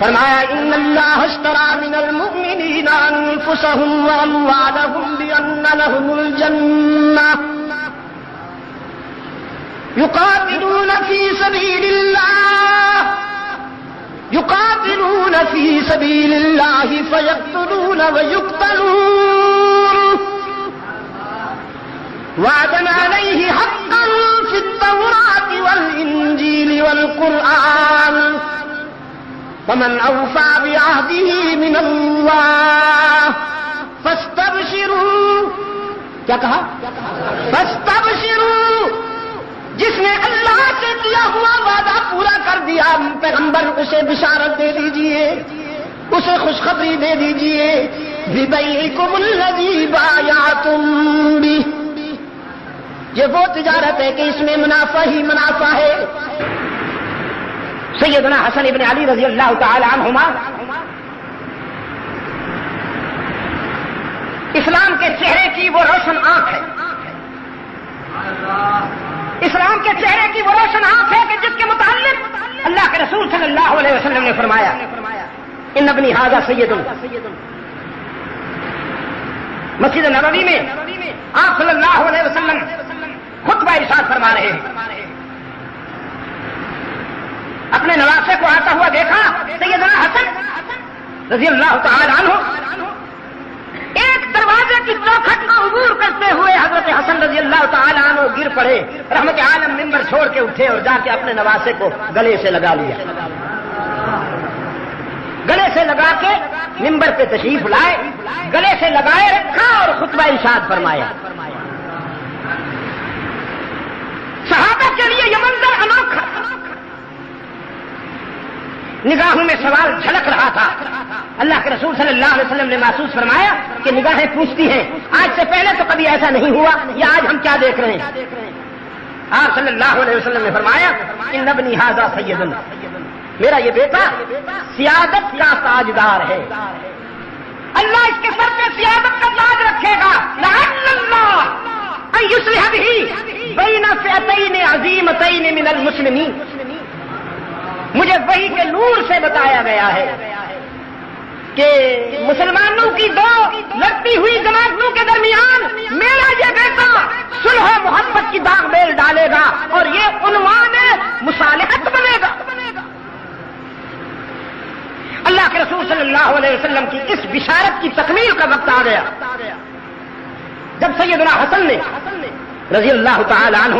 فرمایا ان اللہ اشترى من المؤمنین انفسهم واموالهم بان لهم الجنہ يقاتلون في سبيل الله فيقتلون ويقتلون وعدا عليه حقا في التوراة والإنجيل والقرآن فمن أوفى بعهده من الله فاستبشروا کیا کہا فاستبشروا جس نے اللہ سے کیا ہوا وعدہ پورا کر دیا پیغمبر اسے بشارت دے دیجئے اسے خوشخبری دے دیجئے بِبَيْعِكُمُ الَّذِي بَايَعْتُمْ بِهِ یہ وہ تجارت ہے کہ اس میں منافع ہی منافع ہے. سیدنا حسن ابن علی رضی اللہ تعالی عنہما اسلام کے چہرے کی وہ روشن آنکھ ہے. اسلام کے چہرے کی وہ روشن آنکھ ہے کہ جس کے متعلق اللہ کے رسول صلی اللہ علیہ وسلم نے فرمایا ان ابنی ھذا سید. مسجد نبوی میں آپ صلی اللہ علیہ وسلم خطبہ ارشاد فرما رہے ہیں. اپنے نواسے کو آتا ہوا دیکھا سیدنا حسن رضی اللہ تعالی عنہ ایک دروازے کی چوکھٹ کا عبور کرتے ہوئے حضرت حسن رضی اللہ تعالی عنہ گر پڑے. رحمت عالم ممبر چھوڑ کے اٹھے اور جا کے اپنے نواسے کو گلے سے لگا لیا. گلے سے لگا کے ممبر پہ تشریف لائے, گلے سے لگائے رکھا اور خطبہ ارشاد فرمایا. صحابہ کے لیے یہ منظر انوکھا. نگاہوں میں سوال جھلک رہا تھا. اللہ کے رسول صلی اللہ علیہ وسلم نے محسوس فرمایا کہ نگاہیں پوچھتی ہیں. آج سے پہلے تو کبھی ایسا نہیں ہوا, یا آج ہم کیا دیکھ رہے ہیں؟ آپ صلی اللہ علیہ وسلم نے فرمایا ان ابنی ھذا سید, میرا یہ بیٹا سیادت کا تاجدار ہے. اللہ اس کے سر پہ سیادت کا تاج رکھے گا. لعل اللہ ان یصلح بہ بین فئتین عظیمتین من المسلمین. مجھے وحی کے نور سے بتایا گیا ہے کہ مسلمانوں کی دو لڑتی ہوئی جماعتوں کے درمیان میرا یہ بیٹا صلح و محبت کی داغ بیل ڈالے گا اور یہ عنوان مصالحت بنے گا. اللہ کے رسول صلی اللہ علیہ وسلم کی اس بشارت کی تکمیل کا وقت آ گیا جب سیدنا حسن نے رضی اللہ تعالی عنہ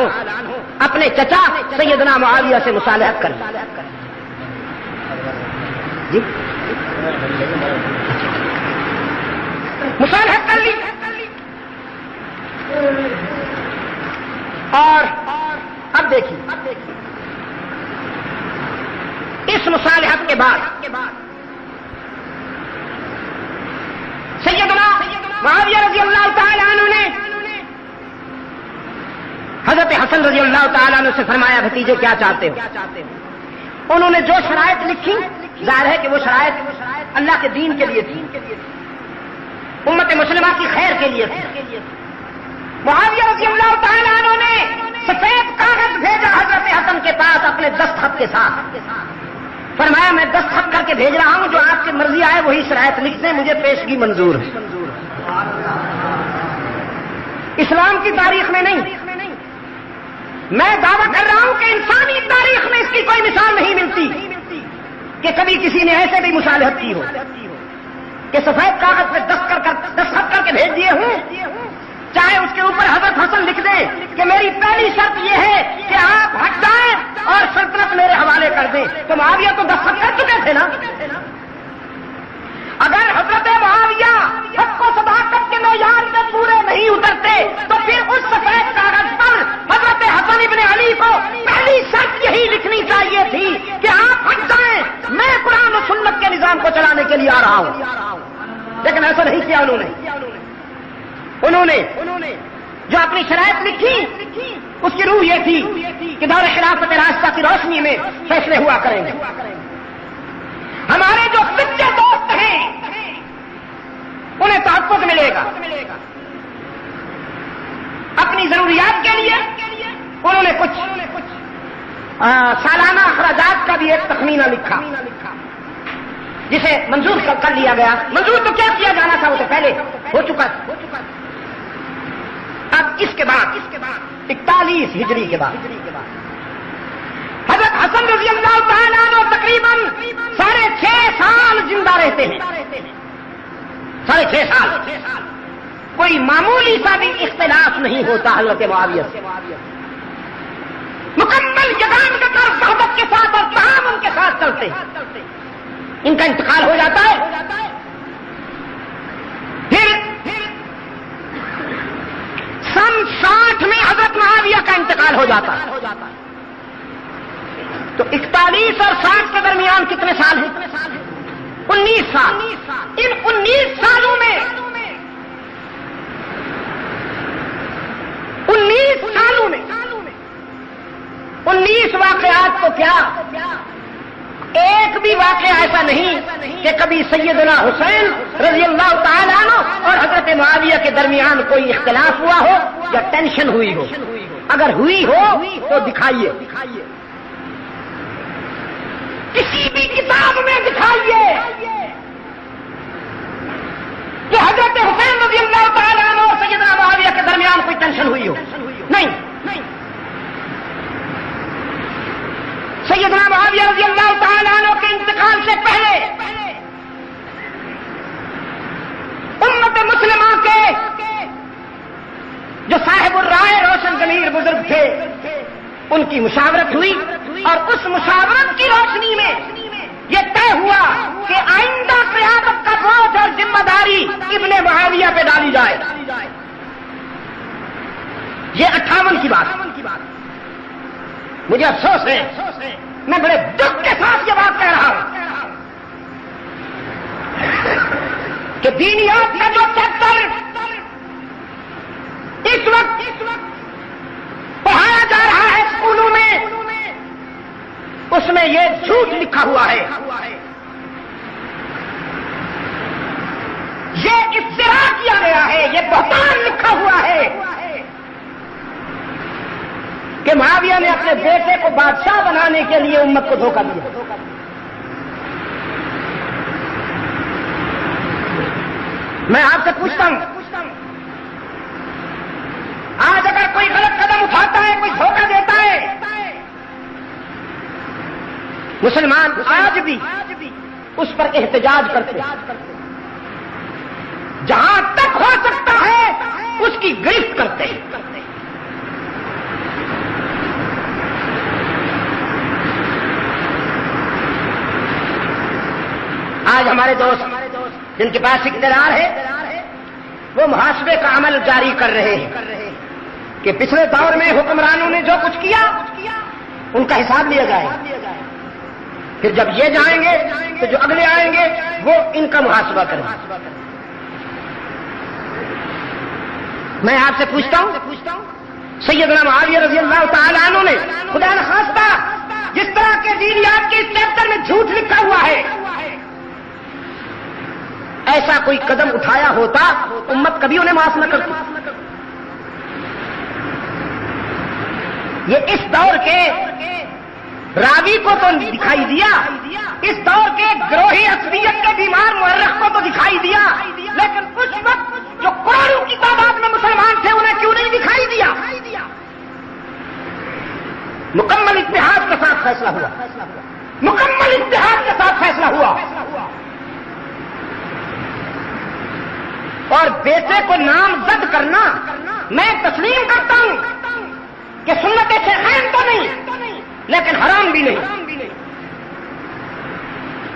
اپنے چچا سیدنا معاویہ سے مصالحت کر لی. جی مصالحت کر لی اور اب دیکھیے اس مصالحت کے بعد سیدنا معاویہ رضی اللہ تعالی عنہ نے حضرت حسن رضی اللہ تعالیٰ عنہ سے فرمایا بھتیجے کیا چاہتے ہو؟ انہوں نے جو شرائط لکھی ظاہر ہے کہ وہ شرائط اللہ کے دین کے لیے تھی, امت مسلمہ کی خیر کے لیے تھی. معاویہ رضی اللہ تعالیٰ عنہ نے سفید کاغذ بھیجا حضرت حسن کے پاس اپنے دستخط کے ساتھ. فرمایا میں دستخط کر کے بھیج رہا ہوں, جو آپ کی مرضی آئے وہی شرائط لکھ دیں, مجھے پیشگی منظور ہے. اسلام کی تاریخ میں نہیں, میں دعویٰ کر رہا ہوں کہ انسانی تاریخ میں اس کی کوئی مثال نہیں ملتی کہ کبھی کسی نے ایسے بھی مصالحت کی ہو کہ سفید کاغذ پہ دستخط کر کے بھیج دیے ہوں, چاہے اس کے اوپر حضرت حسن لکھ دیں کہ میری پہلی شرط یہ ہے کہ آپ ہٹ جائیں اور سلطنت میرے حوالے کر دیں. تو معاویہ تو دستخط کر چکے تھے نا. اگر حضرت معاویہ حق و صداقت کے معیار میں پورے نہیں اترتے تو پھر اس سفید کاغذ پر حضرت حسن ابن علی کو پہلی شرط یہی لکھنی چاہیے تھی کہ آپ ہٹ جائیں, میں قرآن و سنت کے نظام کو چلانے کے لیے آ رہا ہوں. لیکن ایسا نہیں کیا انہوں نے جو اپنی شرائط لکھی اس کی روح یہ تھی کہ دور خلافت راستہ کی روشنی میں فیصلے ہوا کریں گے. ہمارے جو سچے دوست ہیں انہیں تحفظ ملے گا. اپنی ضروریات کے لیے انہوں نے کچھ سالانہ اخراجات کا بھی ایک تخمینہ لکھا. جسے منظور کر لیا گیا. منظور تو کیا کیا جانا تھا وہ تو پہلے ہو چکا تھا. اب اس کے بعد 41 ہجری کے بعد حضرت حسن رضی اللہ تعالیٰ عنہ تقریباً 6.5 سال زندہ رہتے ہیں. 6.5 سال کوئی معمولی سا بھی اختلاف نہیں ہوتا حضرت معاویہ سے. مکمل یگان کا طرف صحبت کے ساتھ اور تعاون کے ساتھ چلتے ہیں. ان کا انتقال ہو جاتا ہے. پھر سن 60 میں حضرت معاویہ کا انتقال ہو جاتا ہے. تو 41 اور 60 کے درمیان کتنے سال ہیں؟ 19 سال. ان 19 سالوں میں 19 واقعات تو کیا ایک بھی واقعہ ایسا نہیں کہ کبھی سیدنا حسین رضی اللہ تعالیٰ عنہ اور حضرت معاویہ کے درمیان کوئی اختلاف ہوا ہو یا ٹینشن ہوئی ہو. اگر ہوئی ہو تو دکھائیے, کسی بھی کتاب میں دکھائیے کہ حضرت حسین رضی اللہ تعالیٰ عنہ اور سیدنا معاویہ کے درمیان کوئی ٹینشن ہوئی ہو. نہیں. سیدنا معاویہ رضی اللہ تعالیٰ عنہ کے انتقال سے پہلے امت مسلمہ کے جو صاحب الرائے روشن ضمیر بزرگ تھے ان کی مشاورت ہوئی اور اس مشاورت کی روشنی میں یہ طے ہوا کہ آئندہ قیادت کا بوجھ اور ذمہ داری ابن معاویہ پہ ڈالی جائے. یہ 58 کی بات. مجھے افسوس ہے, میں بڑے دکھ کے ساتھ یہ بات کہہ رہا ہوں کہ دینیات کا جو چیپٹر اس وقت پڑھایا جا رہا ہے اسکولوں میں, اس میں یہ جھوٹ لکھا ہوا ہے, یہ افترا کیا گیا ہے, یہ بہتان لکھا ہوا ہے کہ معاویہ نے اپنے بیٹے کو بادشاہ بنانے کے لیے امت کو دھوکہ دیا. میں آپ سے پوچھتا ہوں, آج اگر کوئی غلط قدم اٹھاتا ہے, کوئی دھوکہ دیتا ہے, مسلمان آج بھی اس پر احتجاج کرتے ہیں. جہاں تک ہو سکتا ہے اس کی گرفت کرتے ہیں. آج ہمارے دوست جن کے پاس اقتدار ہے وہ محاسبے کا عمل جاری کر رہے ہیں کہ پچھلے دور میں حکمرانوں نے جو کچھ کیا ان کا حساب لیا جائے. پھر جب یہ جائیں گے تو جو اگلے آئیں گے وہ ان کا محاسبہ کریں. میں آپ سے پوچھتا ہوں, سیدنا معاویہ رضی اللہ تعالیٰ عنہ نے خدا نخواستہ جس طرح کے دینیات کے اس چیپٹر میں جھوٹ لکھا ہوا ہے, ایسا کوئی قدم اٹھایا ہوتا امت کبھی انہیں معاف نہ کرتی. یہ اس دور کے راوی کو تو دکھائی دیا, اس دور کے گروہی عصبیت کے بیمار مورخ کو تو دکھائی دیا, لیکن اس وقت جو کروڑوں کی تعداد میں مسلمان تھے انہیں کیوں نہیں دکھائی دیا؟ مکمل اتحاد کے ساتھ فیصلہ ہوا, مکمل اتحاد کے ساتھ فیصلہ ہوا. اور بیٹے کو نامزد کرنا میں تسلیم کرتا ہوں کہ سنت شیخین تو نہیں لیکن حرام بھی نہیں.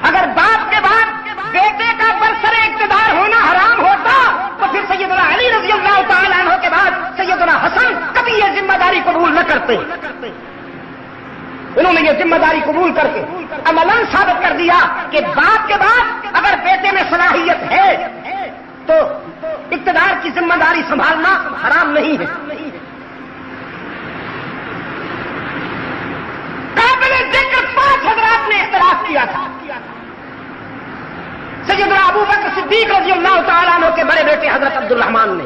اگر باپ کے بعد بیٹے کا برسر اقتدار ہونا حرام ہوتا تو پھر سیدنا علی رضی اللہ تعالیٰ عنہ کے بعد سیدنا حسن کبھی یہ ذمہ داری قبول نہ کرتے. انہوں نے یہ ذمہ داری قبول کر کے عملاً ثابت کر دیا کہ باپ کے بعد اگر بیٹے میں صلاحیت ہے تو اقتدار کی ذمہ داری سنبھالنا حرام نہیں ہے. قابل ذکر 5 حضرات نے اختلاف کیا تھا. سیدنا ابو بکر صدیق رضی اللہ تعالیٰ عنہ کے بڑے بیٹے حضرت عبد الرحمن نے,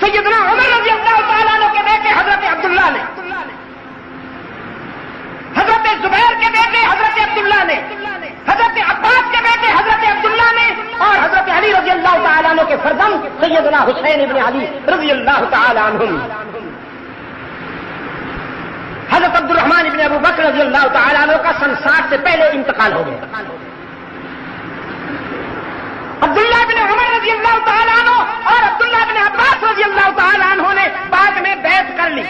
سیدنا عمر رضی اللہ تعالیٰ عنہ کے بیٹے حضرت عبداللہ نے, حضرت زبیر کے بیٹے حضرت عبداللہ نے, حضرت سیدنا حسین ابن علی رضی اللہ تعالی عنہم. حضرت عبد الرحمن ابن ابو بکر رضی اللہ تعالی عنہ کا سن 60 سے پہلے انتقال ہو گیا. عبداللہ بن عمر رضی اللہ تعالیٰ عنہ اور عبداللہ بن عباس رضی اللہ تعالیٰ عنہ نے بعد میں بیعت کر لی.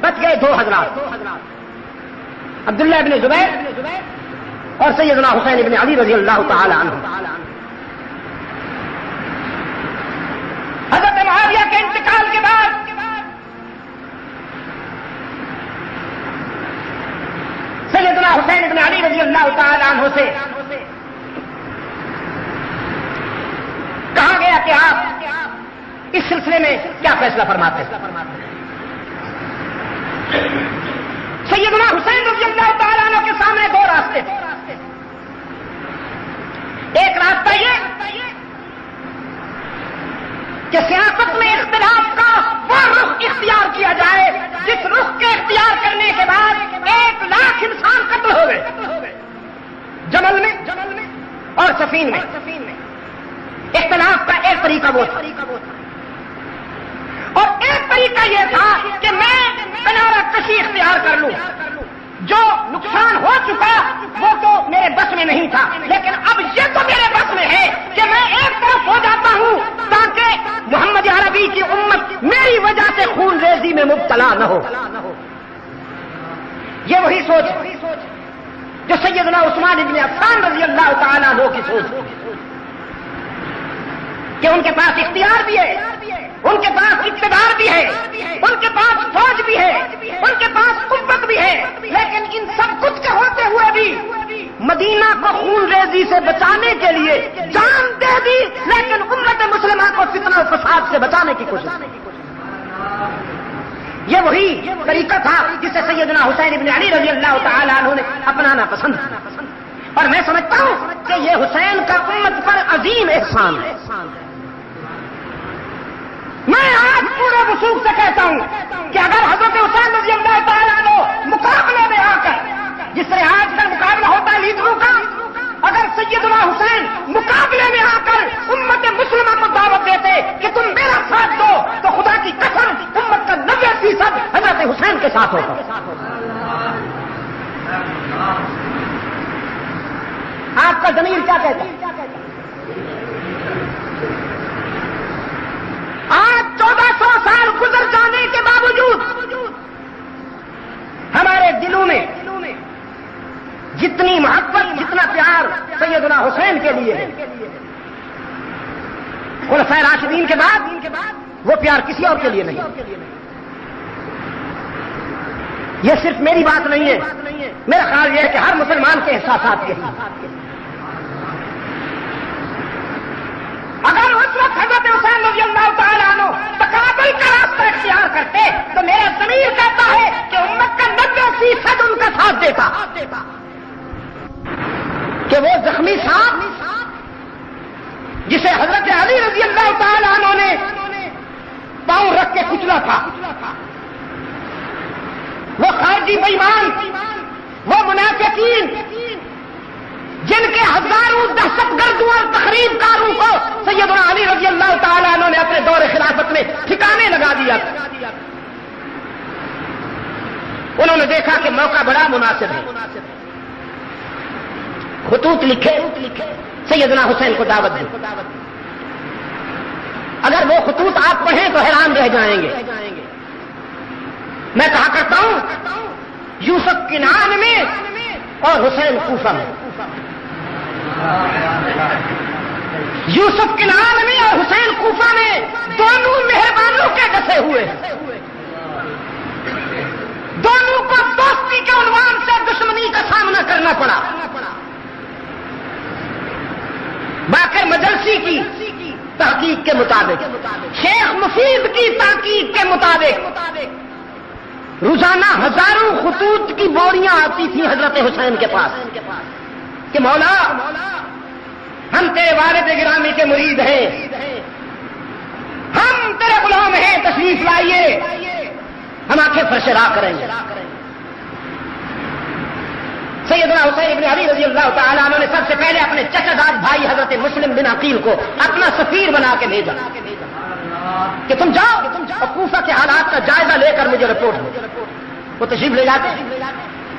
بچ گئے 2 حضرات، عبداللہ بن زبیر اور سیدنا حسین بن علی رضی اللہ تعالیٰ عنہ. حضرت معاویہ کے انتقال کے بعد سیدنا حسین بن علی رضی اللہ تعالیٰ عنہ سے کہا گیا کہ آپ اس سلسلے میں کیا فیصلہ فرماتے ہیں. سیدنا حسین رضی اللہ تعالیٰ عنہ کے سامنے 2 راستے تھے. ایک راستہ یہ کہ سیاست میں اختلاف کا وہ رخ اختیار کیا جائے جس رخ کے اختیار کرنے کے بعد 1 لاکھ انسان قتل ہو گئے جمل میں اور صفین میں. اختلاف کا ایک طریقہ وہ تھا اور ایک طریقہ یہ تھا کہ میں کنارہ کشی اختیار کر لوں. جو نقصان ہو چکا وہ تو میرے بس میں نہیں تھا، لیکن اب یہ تو میرے بس میں ہے کہ میں ایک طرف ہو جاتا ہوں تاکہ محمد عربی کی امت میری وجہ سے خون ریزی میں مبتلا نہ ہو. یہ وہی سوچ جو سیدنا عثمان بن عفان رضی اللہ تعالیٰ عنہ کی سوچ کہ ان کے پاس اختیار بھی ہے، ان کے پاس اقتدار بھی ہے، ان کے پاس فوج بھی ہے، ان کے پاس قوت بھی ہے، لیکن ان سب کچھ کے ہوتے ہوئے بھی مدینہ کو خون ریزی سے بچانے کے لیے جان دے دی، لیکن امت مسلمہ کو فتنہ و فساد سے بچانے کی کوشش. یہ وہی طریقہ تھا جسے سیدنا حسین بن علی رضی اللہ تعالیٰ عنہ نے اپنانا پسند کیا. اور میں سمجھتا ہوں کہ یہ حسین کا امت پر عظیم احسان ہے. میں آج پورے وثوق سے کہتا ہوں کہ اگر حضرت حسین رضی اللہ تعالیٰ عنہ مقابلے میں آ کر، جس طرح آج کل مقابلہ ہوتا ہے لیڈروں کا، اگر سیدنا حسین مقابلے میں آ کر امت مسلمہ کو دعوت دیتے کہ تم میرا ساتھ دو، تو خدا کی قسم امت کا 90% حضرت حسین کے ساتھ ہوتا. آپ کا ضمیر کیا کہتا ہے؟ آج 1400 سال گزر جانے کے باوجود ہمارے دلوں میں جتنی محبت، جتنا پیار سیدنا حسین کے لیے ہے، خلفائے راشدین کے بعد وہ پیار کسی اور کے لیے نہیں. یہ صرف میری بات نہیں ہے، میرا خیال یہ ہے کہ ہر مسلمان کے احساسات کے ہیں. اگر اس وقت حضرت حسین رضی اللہ تعالیٰ عنہ تقابل کا راستہ اختیار کرتے تو میرا ضمیر کہتا ہے کہ امت کا 90% ان کا ساتھ دیتا. کہ وہ زخمی سانپ جسے حضرت علی رضی اللہ تعالیٰ عنہ نے پاؤں رکھ کے کچلا تھا، وہ خارجی بے ایمان، وہ منافقین جن کے ہزاروں دہشت گردوں اور تخریب کاروں کو سیدنا علی رضی اللہ تعالیٰ عنہ نے اپنے دور خلافت میں ٹھکانے لگا دیا. انہوں نے دیکھا کہ موقع بڑا مناسب ہے، خطوط لکھے، سیدنا حسین کو دعوت دی. اگر وہ خطوط آپ پڑھیں تو حیران رہ جائیں گے. میں کہا کرتا ہوں یوسف کنعان میں اور حسین کوفہ میں. یوسف کنعان میں اور حسین کوفہ میں دونوں مہربانوں کے ڈسے ہوئے ہیں. دونوں کو دوستی کے عنوان سے دشمنی کا سامنا کرنا پڑا. باقر مجلسی کی تحقیق کے مطابق، شیخ مفید کی تحقیق کے مطابق روزانہ ہزاروں خطوط کی بوریاں آتی تھیں حضرت حسین کے پاس کہ مولا ہم تیرے والد گرامی کے مرید ہیں، ہم تیرے غلام ہیں، تشریف لائیے، ہم آنکھیں فرش راہ کریں گے. سیدنا حسین بن علی رضی اللہ تعالیٰ عنہ نے سب سے پہلے اپنے چچا داد بھائی حضرت مسلم بن عقیل کو اپنا سفیر بنا کے بھیجا. کہ تم جاؤ اور کوفہ کے حالات کا جائزہ لے کر مجھے رپورٹ دو. وہ تشریف لے جاتے.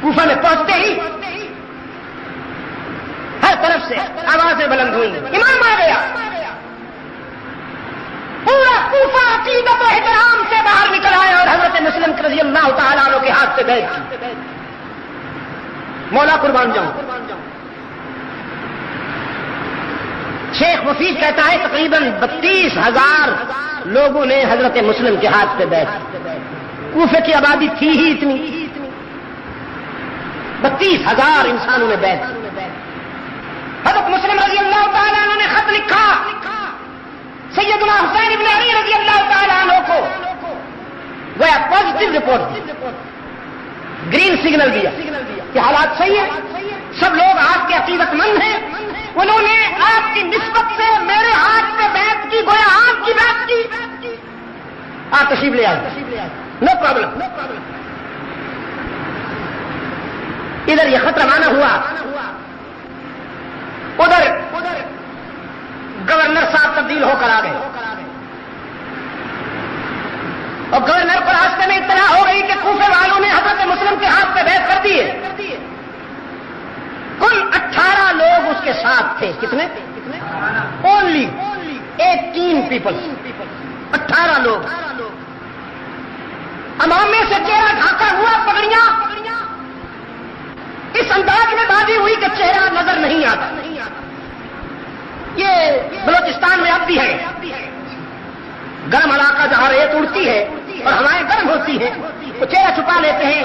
کوفہ میں پہنچتے ہی ہر طرف سے آوازیں بلند ہوئی. امام آ گیا. پورا کوفہ عقیدت و احترام سے باہر نکل آئے اور حضرت مسلم رضی اللہ تعالیٰ عنہ کے ہاتھ سے بیعت کی. مولا قربان جاؤں. شیخ مفید کہتا ہے تقریباً 32,000 لوگوں نے حضرت مسلم کے ہاتھ سے بیعت کی. کوفے کی آبادی تھی ہی اتنی. 32,000 انسانوں نے بیعت کی. حضرت مسلم رضی اللہ تعالیٰ عنہ نے خط لکھا سیدنا حسین ابن علی رضی اللہ تعالیٰ عنہ کو. گویا پازیٹو رپورٹ دی, گرین سگنل دیا کہ حالات صحیح ہے, سب لوگ آپ کے عقیدت مند ہیں. انہوں نے آپ کی نسبت سے میرے ہاتھ پہ بیعت کی, گویا آپ کی بیعت کی. آپ تشریف لے آئے, نو پرابلم. ادھر یہ خط روانہ ہوا, ادھر گورنر صاحب تبدیل ہو کر آ گئے اور گورنر کو راستے میں اطلاع ہو گئی کہ کوفے والوں نے حضرت مسلم کے ہاتھ پہ بیعت کر دی ہے. کل 18 لوگ اس کے ساتھ تھے. کتنے؟ Only 18 people. 18 لوگ. امامے سے چہرہ ڈھانکا ہوا, پگڑیاں اس انداز میں بازی ہوئی کہ چہرہ نظر نہیں آتا. یہ بلوچستان میں اب بھی ہے. گرم علاقہ جہاں ریت اڑتی ہے اور ہوائیں گرم ہوتی ہیں تو چہرہ چھپا لیتے ہیں,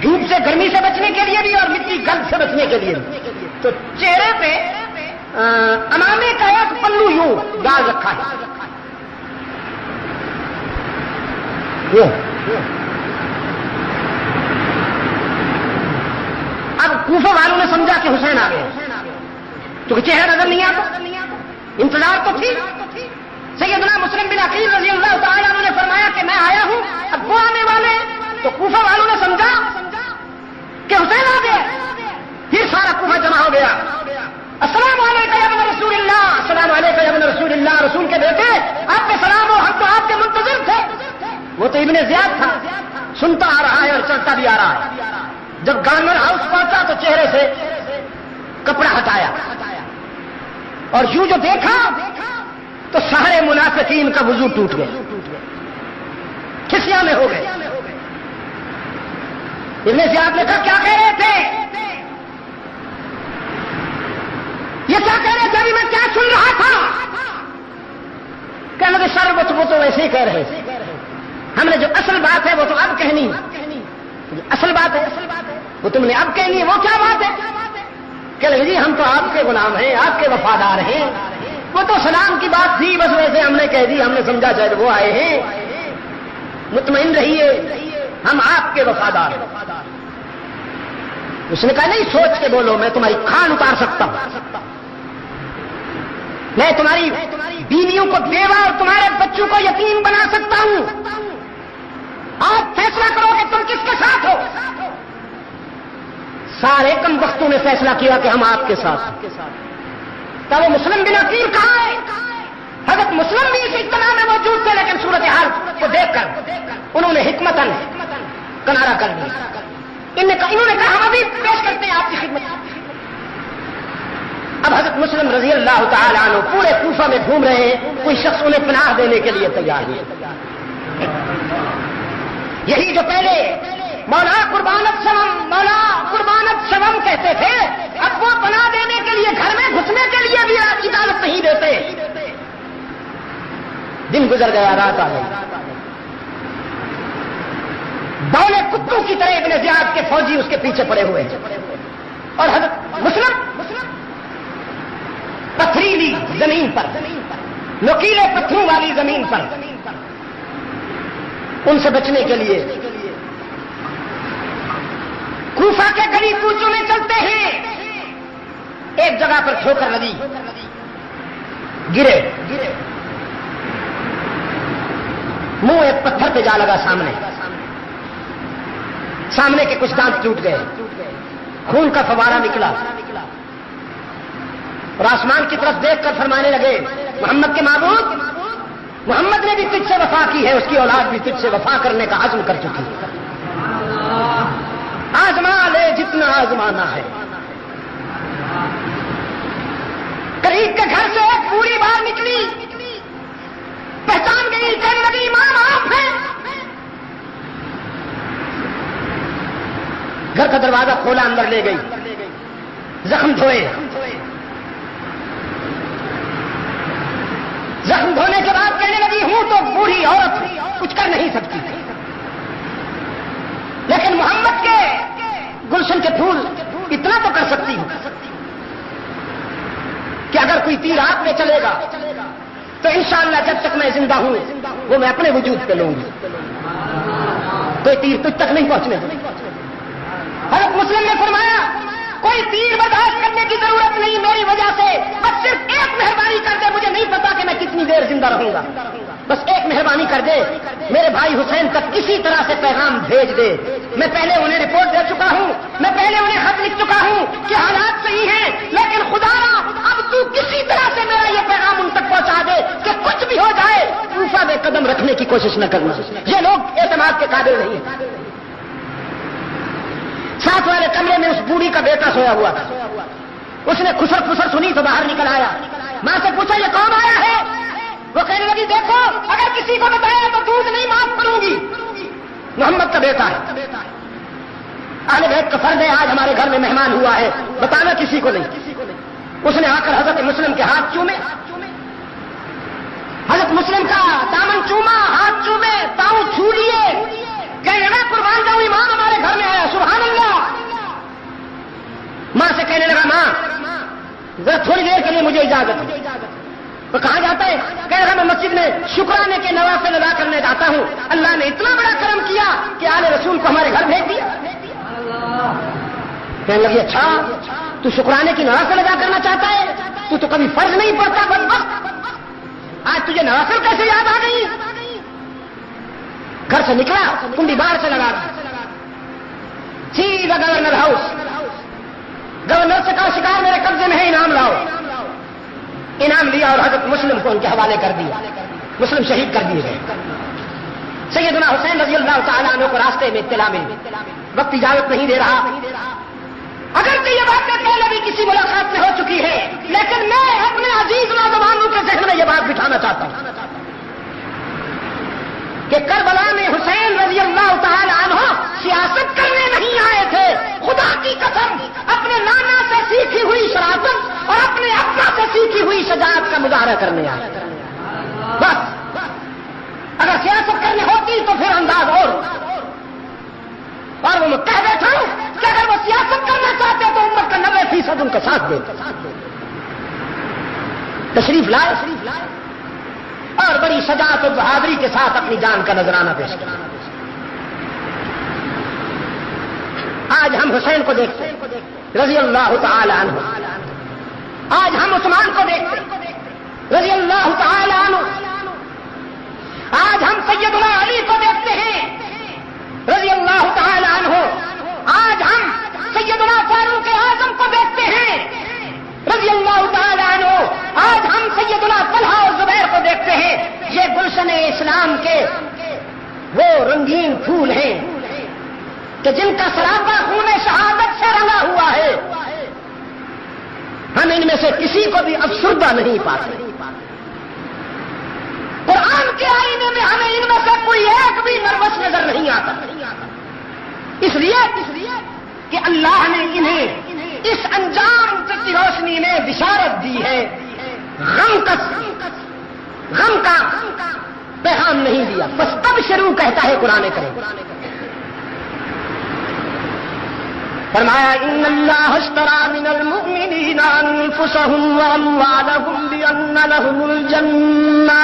دھوپ سے گرمی سے بچنے کے لیے بھی اور مٹی گرد سے بچنے کے لیے بھی. تو چہرے پہ امامے کا ایک پلو یوں ڈال رکھا ہے. اب کوفہ والوں نے سمجھا کہ حسین آ گئے, کیونکہ چہرہ نظر نہیں آتا. انتظار تو تھی. سیدنا مسلم بن عقیل رضی اللہ تعالیٰ عنہ نے فرمایا کہ میں آیا ہوں, اب وہ آنے والے. تو کوفہ والوں نے سمجھا کہ حسین آ گئے. پھر سارا کوفہ جمع ہو گیا. السلام علیکم یا ابن رسول اللہ, السلام علیکم یا ابن رسول اللہ. رسول کے بیٹے آپ کے سلام ہو, ہم تو آپ کے منتظر تھے. وہ تو ابن زیاد تھا, سنتا آ رہا ہے اور چلتا بھی آ رہا ہے. جب گورنر ہاؤس پہنچا تو چہرے سے کپڑا ہٹایا اور یوں جو دیکھا تو سارے منافقین کا وضو ٹوٹ گئے, کھسیاں میں ہو گئے. ابن زیاد نے کہا کیا کہہ رہے تھے, یہ کیا کہہ رہے تھے, ابھی میں کیا سن رہا تھا. کہنے لگے سر وہ تو ویسے ہی کہہ رہے تھے, ہم نے جو اصل بات ہے وہ تو اب کہنی, اصل بات ہے وہ تم نے اب کہنی ہے. وہ کیا بات ہے؟ کہ لگے جی ہم تو آپ کے غلام ہیں, آپ کے وفادار ہیں. وہ تو سلام کی بات تھی, بس ویسے ہم نے کہہ دی, ہم نے سمجھا شاید وہ آئے ہیں. مطمئن رہیے ہم آپ کے وفادار ہیں. اس نے کہا نہیں, سوچ کے بولو, میں تمہاری کھان اتار سکتا ہوں, میں تمہاری بیویوں کو بیوہ اور تمہارے بچوں کو یتیم بنا سکتا ہوں. آپ فیصلہ کرو کہ تم کس کے ساتھ ہو. سارے کم وقتوں نے فیصلہ کیا کہ ہم آپ کے ساتھ. تب وہ مسلم بن عقیل کہاں ہے؟ حضرت مسلم بھی اس اجتماع میں موجود تھے, لیکن صورتحال کو دیکھ کر انہوں نے حکمتاً کنارہ کر دیا. انہوں نے کہا ہم ابھی پیش کرتے ہیں آپ کی خدمت. اب حضرت مسلم رضی اللہ تعالیٰ عنہ پورے کوفہ میں گھوم رہے ہیں, کوئی شخص انہیں پناہ دینے کے لیے تیار نہیں. یہی جو پہلے مولا قربانت سوم کہتے تھے, اب وہ پناہ دینے کے لیے گھر میں گھسنے کے لیے بھی اجازت نہیں دیتے. دن گزر گیا, رات آ گئی. بولے کتوں کی طرح ابن زیاد کے فوجی اس کے پیچھے پڑے ہوئے ہیں اور حضرت مسلم پتھریلی زمین پر, نوکیلے پتھروں والی زمین پر ان سے بچنے کے لیے کوفہ کے گلی کوچوں میں چلتے ہیں. ایک جگہ پر ٹھوکر لگی, گرے, منہ ایک پتھر پہ جا لگا, سامنے کے کچھ دانت ٹوٹ گئے, خون کا فوارہ نکلا اور آسمان کی طرف دیکھ کر فرمانے لگے محمد کے معبود محمد نے بھی تجھ سے وفا کی ہے، اس کی اولاد بھی تجھ سے وفا کرنے کا عزم کر چکی ہے۔ آزما لے جتنا آزمانا ہے۔ قریب کے گھر سے ایک پوری بار نکلی، پہچان گئی کہ نبی امام آپ ہیں۔ گھر کا دروازہ کھولا، اندر لے گئی، زخم دھوئے۔ زخم دھونے کے بعد کہنے لگی ہوں تو بوڑھی عورت کچھ کر نہیں سکتی، لیکن محمد کے گلشن کے پھول اتنا تو کر سکتی ہوں کہ اگر کوئی تیر آپ میں چلے گا تو انشاءاللہ جب تک میں زندہ ہوں وہ میں اپنے وجود پہ لوں گی، کوئی تیر تجھ تک نہیں پہنچنے دوں۔ حضرت مسلم نے فرمایا کوئی تیر برداشت کرنے کی ضرورت نہیں میری وجہ سے، بس صرف ایک مہربانی کر دے، مجھے نہیں پتا کہ میں کتنی دیر زندہ رہوں گا، بس ایک مہربانی کر دے، میرے بھائی حسین تک کسی طرح سے پیغام بھیج دے۔ میں پہلے انہیں رپورٹ دے چکا ہوں، میں پہلے انہیں خط لکھ چکا ہوں کہ حالات صحیح ہیں، لیکن خدا اب تو کسی طرح سے میرا یہ پیغام ان تک پہنچا دے کہ کچھ بھی ہو جائے کوفہ میں قدم رکھنے کی کوشش نہ کرنا، یہ لوگ اعتماد کے قابل نہیں ہیں۔ ساتھ والے کمرے میں اس بوڑھی کا بیٹا سویا ہوا تھا، اس نے خسر خسر سنی تو باہر نکل آیا، ماں سے پوچھا یہ کون آیا ہے؟ وہ کہنے لگی دیکھو اگر کسی کو بتایا تو دودھ نہیں معاف کروں گی، محمد کا بیٹا ہے، اہل بیت کا فرض ہے، آج ہمارے گھر میں مہمان ہوا ہے، بتانا کسی کو نہیں۔ اس نے آ کر حضرت مسلم کے ہاتھ چومے، حضرت مسلم کا دامن چوما، ہاتھ چومے، پاؤں چھو لیے، کہنے لگا قربان جاؤں امام ہمارے گھر میں آیا، سبحان اللہ۔ ماں سے کہنے لگا ماں ذرا تھوڑی دیر کے لیے مجھے اجازت ہے۔ وہ کہاں جاتا ہے؟ کہہ رہا میں مسجد میں شکرانے کے نوافل ادا کرنے جاتا ہوں، اللہ نے اتنا بڑا کرم کیا کہ آل رسول کو ہمارے گھر بھیج دیا۔ کہنے لگی اچھا تو شکرانے کی نوافل ادا کرنا چاہتا ہے، تو کبھی فرض نہیں پڑتا، بدبخت آج تجھے نوافل کیسے یاد آ گئی؟ گھر سے نکلا، کنڈی باہر سے لگا سیدھا گورنر ہاؤس، گورنر سے کہا شکار میرے قبضے میں ہے، انعام لاؤ۔ انعام لیا اور حضرت مسلم کو ان کے حوالے کر دیا، مسلم شہید کر دیے گئے۔ سیدنا حسین رضی اللہ تعالیٰ عنہ کو راستے میں اطلاع ملی، وقت اجازت نہیں دے رہا، اگرچہ یہ باتیں پہلے بھی کسی ملاقات میں ہو چکی ہے، لیکن میں اپنے عزیز نوجوانوں کے ذہن میں یہ بات بٹھانا چاہتا ہوں کہ کربلا میں حسین رضی اللہ تعالی عنہ سیاست کرنے نہیں آئے تھے، خدا کی قسم اپنے نانا سے سیکھی ہوئی شرافت اور اپنے ابا سے سیکھی ہوئی شجاعت کا مظاہرہ کرنے آئے۔ بس اگر سیاست کرنی ہوتی تو پھر انداز اور وہ میں کہہ بیٹھا ہوں کہ اگر وہ سیاست کرنا چاہتے تو امت کا 90% ان کا ساتھ دیتے، تشریف لائے اور بڑی شجاعت اور بہادری کے ساتھ اپنی جان کا نذرانہ پیش کیا۔ آج ہم حسین کو دیکھتے ہیں رضی اللہ تعالی عنہ، آج ہم عثمان کو دیکھتے ہیں رضی اللہ تعالی عنہ، آج ہم سیدنا علی کو دیکھتے ہیں رضی اللہ تعالی عنہ، آج ہم سیدنا فاروق اعظم کو دیکھتے ہیں رضی اللہ تعالی عنہ، آج ہم سیدنا طلحہ اور زبیر کو دیکھتے ہیں۔ یہ گلشن اسلام کے وہ رنگین پھول ہیں کہ جن کا سراپا خون شہادت سے رنگا ہوا ہے، ہم ان میں سے کسی کو بھی افسردہ نہیں پاتے۔ قرآن کے آئینے میں ہمیں ان میں سے کوئی ایک بھی نروس نظر نہیں آتا، اس لیے کہ اللہ نے انہیں اس انجام کی روشنی میں بشارت دی ہے، غم کا پیغام نہیں دیا، بس تب شروع کہتا ہے قرآن کریم، فرمایا ان اللہ اشترى من المؤمنین انفسهم واموالهم بان لهم الجنہ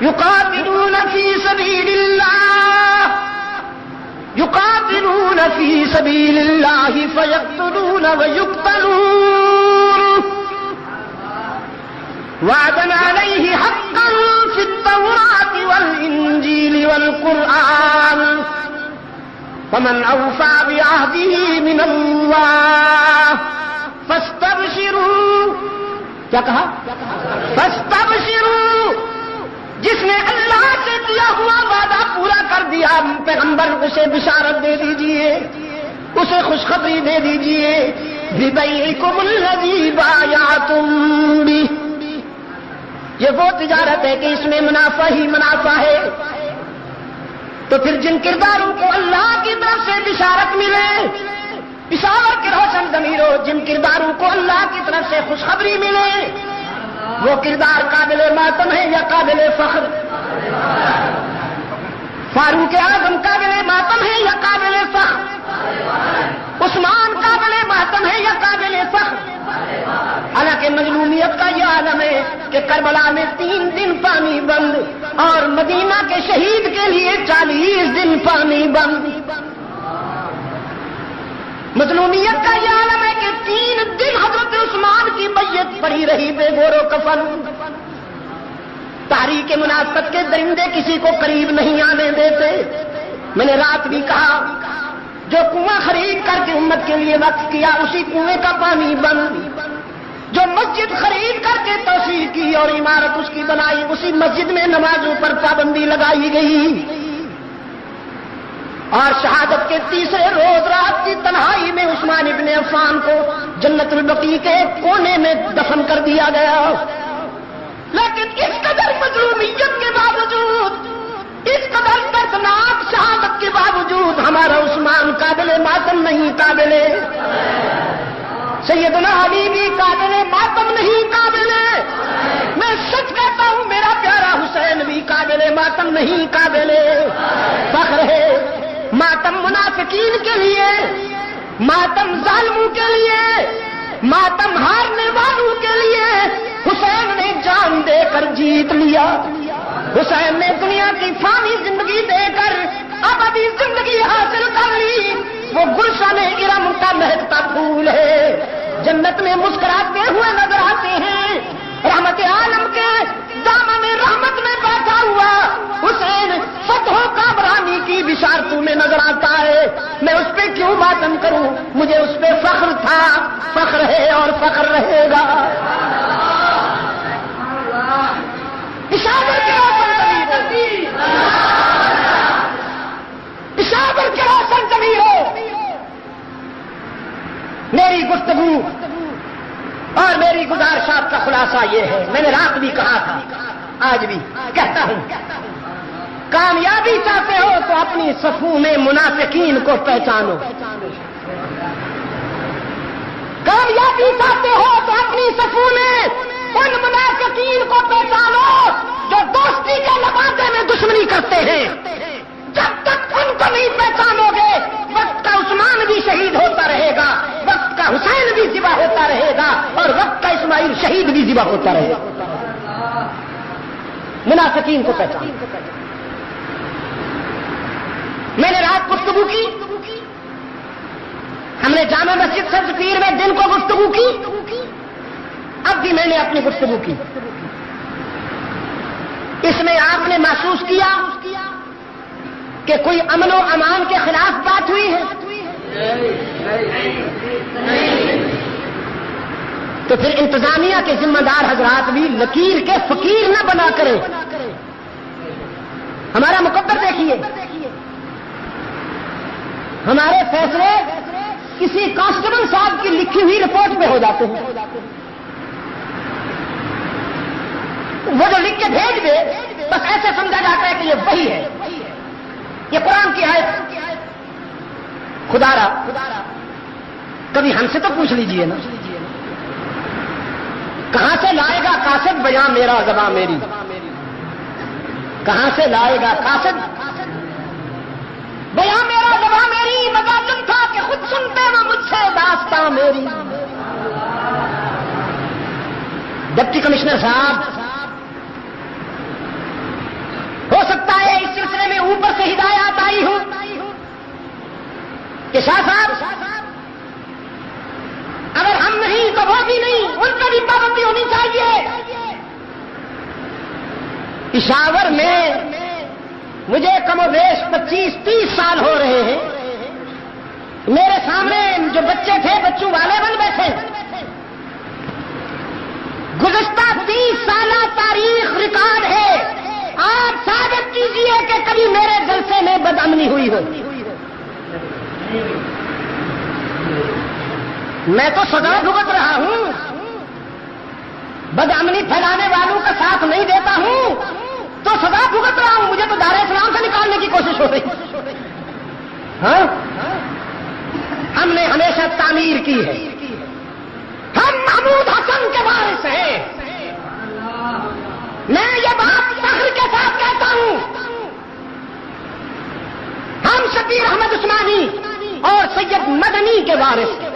يقاتلون في سبيل الله فيقتلون ويقتلون وعدا عليه حقا في التوراة والإنجيل والقرآن فمن أوفى بعهده من الله فاستبشروا کیا کہا؟ فاستبشروا، جس نے اللہ سے دیا ہوا وعدہ پورا کر دیا پیغمبر، اسے بشارت دے دیجئے، اسے خوشخبری دے دیجئے، بِبَيْعِكُمُ الَّذِي بَايَعْتُم بِهِ، یہ وہ تجارت ہے کہ اس میں منافع ہی منافع ہے۔ تو پھر جن کرداروں کو اللہ کی طرف سے بشارت ملے، پشاور کے روشن ضمیروں، جن کرداروں کو اللہ کی طرف سے خوشخبری ملے، وہ کردار قابل ماتم ہے یا قابل فخر؟ فاروق اعظم قابل ماتم ہے یا قابل فخر؟ عثمان قابل ماتم ہے یا قابل فخر؟ حالانکہ مظلومیت کا یہ عالم ہے کہ کربلا میں 3 دن پانی بند اور مدینہ کے شہید کے لیے 40 دن پانی بند۔ مظلومیت کا یہ عالم ہے کہ 3 دن حضرت عثمان کی میت پڑی رہی بے گور و کفن۔ تاریخ منافقت کے درندے کسی کو قریب نہیں آنے دیتے۔ میں نے رات بھی کہا، جو کنواں خرید کر کے امت کے لیے وقف کیا اسی کنویں کا پانی بند، جو مسجد خرید کر کے توسیع کی اور عمارت اس کی بنائی اسی مسجد میں نمازوں پر پابندی لگائی گئی، اور شہادت کے تیسرے روز رات کی تنہائی میں عثمان ابن عفان کو جنت البقیع کے کونے میں دفن کر دیا گیا۔ لیکن اس قدر مظلومیت کے باوجود، اس قدر دردناک شہادت کے باوجود ہمارا عثمان قابل ماتم نہیں، قابل سیدنا علی بھی قابل ماتم نہیں، قابل، میں سچ کہتا ہوں میرا پیارا حسین بھی قابل ماتم نہیں، قابل فخر ہے۔ ماتم منافقین کے لیے، ماتم ظالموں کے لیے، ماتم ہارنے والوں کے لیے حسین نے جان دے کر جیت لیا۔ حسین نے دنیا کی فانی زندگی دے کر ابدی زندگی حاصل کر لی۔ وہ گلشن ارم کا مہکتا پھول ہے، جنت میں مسکراتے ہوئے نظر آتے ہیں، رحمت عالم کے دامن رحمت میں بیٹھا ہوا حسین فتح و کامرانی کی بشارتوں میں نظر آتا ہے۔ میں اس پہ کیوں ماتم کروں؟ مجھے اس پہ فخر تھا، فخر ہے اور فخر رہے گا۔ پشاور کے روشن پشاور کے روشن ضمیروں، میری گفتگو اور میری گزارشات کا خلاصہ یہ ہے، میں نے رات بھی کہا تھا، آج بھی کہتا ہوں، کامیابی چاہتے ہو تو اپنی صفوں میں منافقین کو پہچانو۔ کامیابی چاہتے ہو تو اپنی صفوں میں ان منافقین کو پہچانو جو دوستی کے لبادے میں دشمنی کرتے ہیں۔ جب تک ان کو نہیں پہچانو گے، وقت کا عثمان بھی شہید ہوتا رہے گا، وقت کا حسین بھی ذبح ہوتا رہے گا، اور وقت کا اسماعیل شہید بھی ذبح ہوتا رہے گا۔ منافقین کو پہچانو۔ میں نے رات گفتگو کی، ہم نے جامع مسجد سبز پیر میں دن کو گفتگو کی، اب بھی میں نے اپنی گفتگو کی۔ اس میں آپ نے محسوس کیا کہ کوئی امن و امان کے خلاف بات ہوئی ہے؟ تو پھر انتظامیہ کے ذمہ دار حضرات بھی لکیر کے فقیر نہ بنا کریں۔ ہمارا مقدر دیکھیے، ہمارے فیصلے کسی کانسٹیبل صاحب کی لکھی ہوئی رپورٹ پہ ہو جاتے ہیں، وہ جو لکھ کے بھیج دے بس ایسے سمجھا جاتا ہے کہ یہ وہی ہے، یہ قرآن کی آیت۔ خدا را کبھی ہم سے تو پوچھ لیجئے نا، کہاں سے لائے گا قاصد بیاں میرا زباں میری؟ کہاں سے لائے گا قاصد بیاں میرا زباں میری؟ مجازن تھا کہ خود سنتے وہ مجھ سے داستاں میری۔ ڈپٹی کمشنر صاحب، ہو سکتا ہے اس سلسلے میں اوپر سے ہدایات آئی ہوں کہ شاہ صاحب اگر ہم نہیں تو وہ بھی نہیں، ان پر بھی پابندی ہونی چاہیے۔ پشاور میں مجھے کم و بیش 25-30 سال ہو رہے ہیں، میرے سامنے جو بچے تھے بچوں والے بن بیٹھے، کا 30 سالہ تاریخ ریکارڈ ہے. آپ ثابت کیجئے کہ کبھی میرے جلسے میں بدامنی ہوئی ہو. میں تو سزا بھگت رہا ہوں, بدامنی پھیلانے والوں کا ساتھ نہیں دیتا ہوں تو سزا بھگت رہا ہوں. مجھے تو دار اسلام سے نکالنے کی کوشش ہو رہی. ہاں, ہم نے ہمیشہ تعمیر کی ہے. ہم محمود حسن کے وارث ہیں. میں یہ بات فخر کے ساتھ کہتا ہوں. ہم شبیر احمد عثمانی اور سید مدنی کے وارث ہیں.